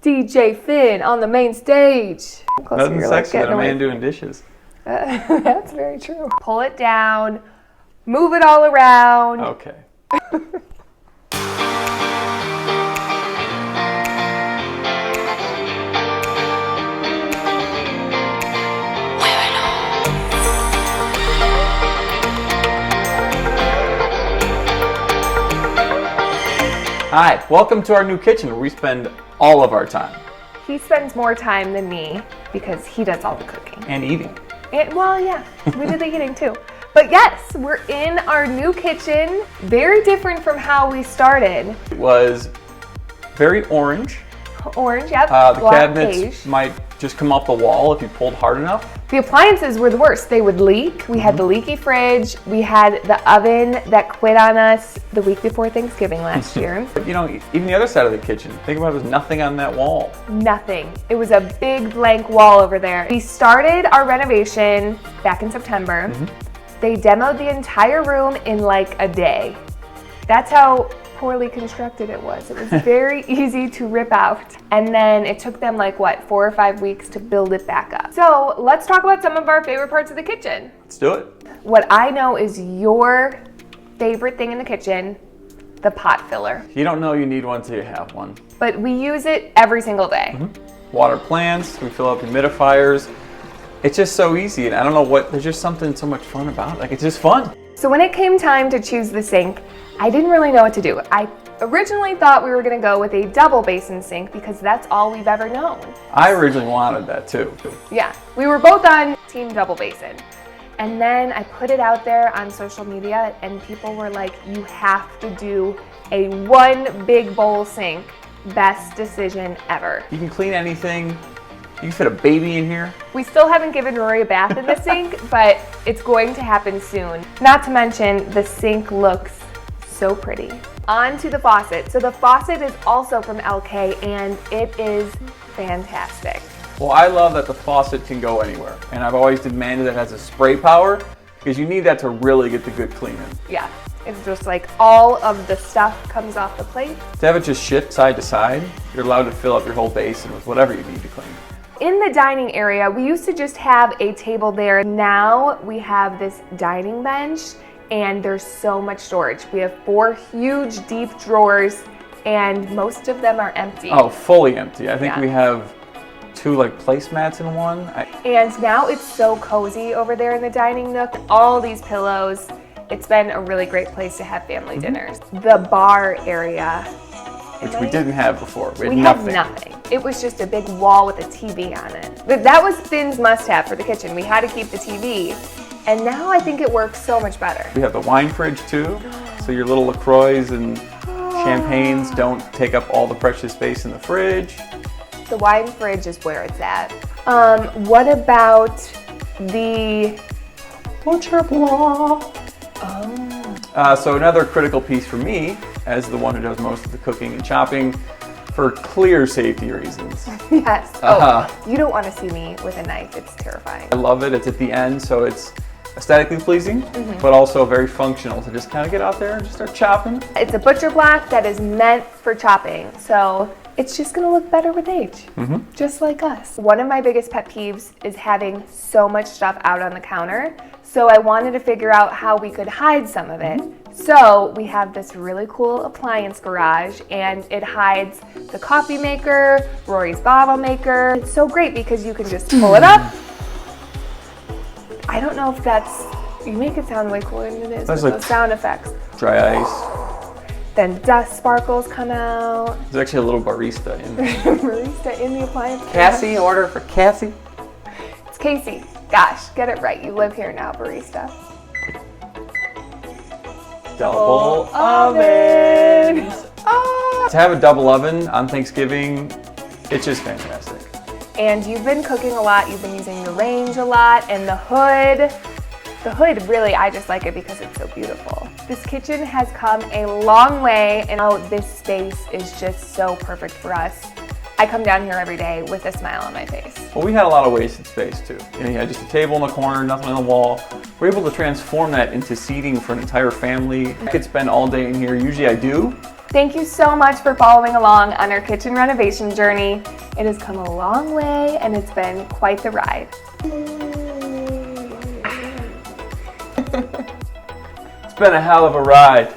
DJ Finn on the main stage. Nothing sexy than a man doing dishes. That's very true. Pull it down, move it all around. Okay. Hi, welcome to our new kitchen where we spend all of our time. He spends more time than me because he does all the cooking. And eating. Well, yeah, we do the eating too. But yes, we're in our new kitchen. Very different from how we started. It was very orange. Orange, yep. The Black cabinets beige. might just come off the wall if you pulled hard enough. The appliances were the worst. They would leak. We had the leaky fridge. We had the oven that quit on us the week before Thanksgiving last year. But you know, even the other side of the kitchen, think about it, there's nothing on that wall. Nothing. It was a big blank wall over there. We started our renovation back in September. They demoed the entire room in like a day. That's how poorly constructed it was. It was very easy to rip out. And then it took them like, what, 4 or 5 weeks to build it back up. So let's talk about some of our favorite parts of the kitchen. Let's do it. What I know is your favorite thing in the kitchen, the pot filler. You don't know you need one till you have one. But we use it every single day. Water plants, we fill up humidifiers. It's just so easy, and I don't know what, there's just something so much fun about it. Like, it's just fun. So when it came time to choose the sink, I didn't really know what to do. I originally thought we were gonna go with a double basin sink because that's all we've ever known. I originally wanted that too. Yeah, we were both on team double basin. And then I put it out there on social media and people were like, you have to do a one big bowl sink. Best decision ever. You can clean anything. You can fit a baby in here. We still haven't given Rory a bath in the sink, but it's going to happen soon. Not to mention, the sink looks so pretty. On to the faucet. So the faucet is also from LK and it is fantastic. Well, I love that the faucet can go anywhere. And I've always demanded that it has a spray power because you need that to really get the good cleaning. Yeah, it's just like all of the stuff comes off the plate. To have it just shift side to side, you're allowed to fill up your whole basin with whatever you need to clean. In the dining area, we used to just have a table there. Now we have this dining bench and there's so much storage. We have 4 huge deep drawers and most of them are empty. Oh, fully empty. I think we have 2 like placemats in one. And now it's so cozy over there in the dining nook. All these pillows. It's been a really great place to have family dinners. The bar area, which we didn't have before. We had nothing. It was just a big wall with a TV on it. But that was Finn's must-have for the kitchen. We had to keep the TV. And now I think it works so much better. We have the wine fridge too. So your little LaCroix and champagnes don't take up all the precious space in the fridge. The wine fridge is where it's at. What about the butcher block? So another critical piece for me, as the one who does most of the cooking and chopping, for clear safety reasons. Yes. You don't want to see me with a knife. It's terrifying. I love it. It's at the end, so it's aesthetically pleasing, but also very functional to just kind of get out there and just start chopping. It's a butcher block that is meant for chopping, so it's just gonna look better with age, just like us. One of my biggest pet peeves is having so much stuff out on the counter, so I wanted to figure out how we could hide some of it. So we have this really cool appliance garage and it hides the coffee maker, Rory's bottle maker. It's so great because you can just pull it up. I don't know if that's, you make it sound way cooler than it is with those sound effects. Dry ice. Then dust sparkles come out. There's actually a little barista in there. Barista in the appliance garage. Cassie, order for Cassie. It's Casey. Gosh, get it right. You live here now, barista. Double ovens. To have a double oven on Thanksgiving, it's just fantastic. And you've been cooking a lot, you've been using the range a lot, and the hood. The hood, really, I just like it because it's so beautiful. This kitchen has come a long way, and now this space is just so perfect for us. I come down here every day with a smile on my face. Well, we had a lot of wasted space too. You had just a table in the corner, nothing on the wall. We're able to transform that into seating for an entire family. I could spend all day in here. Usually I do, Thank you so much for following along on our kitchen renovation journey. It has come a long way and it's been quite the ride. It's been a hell of a ride.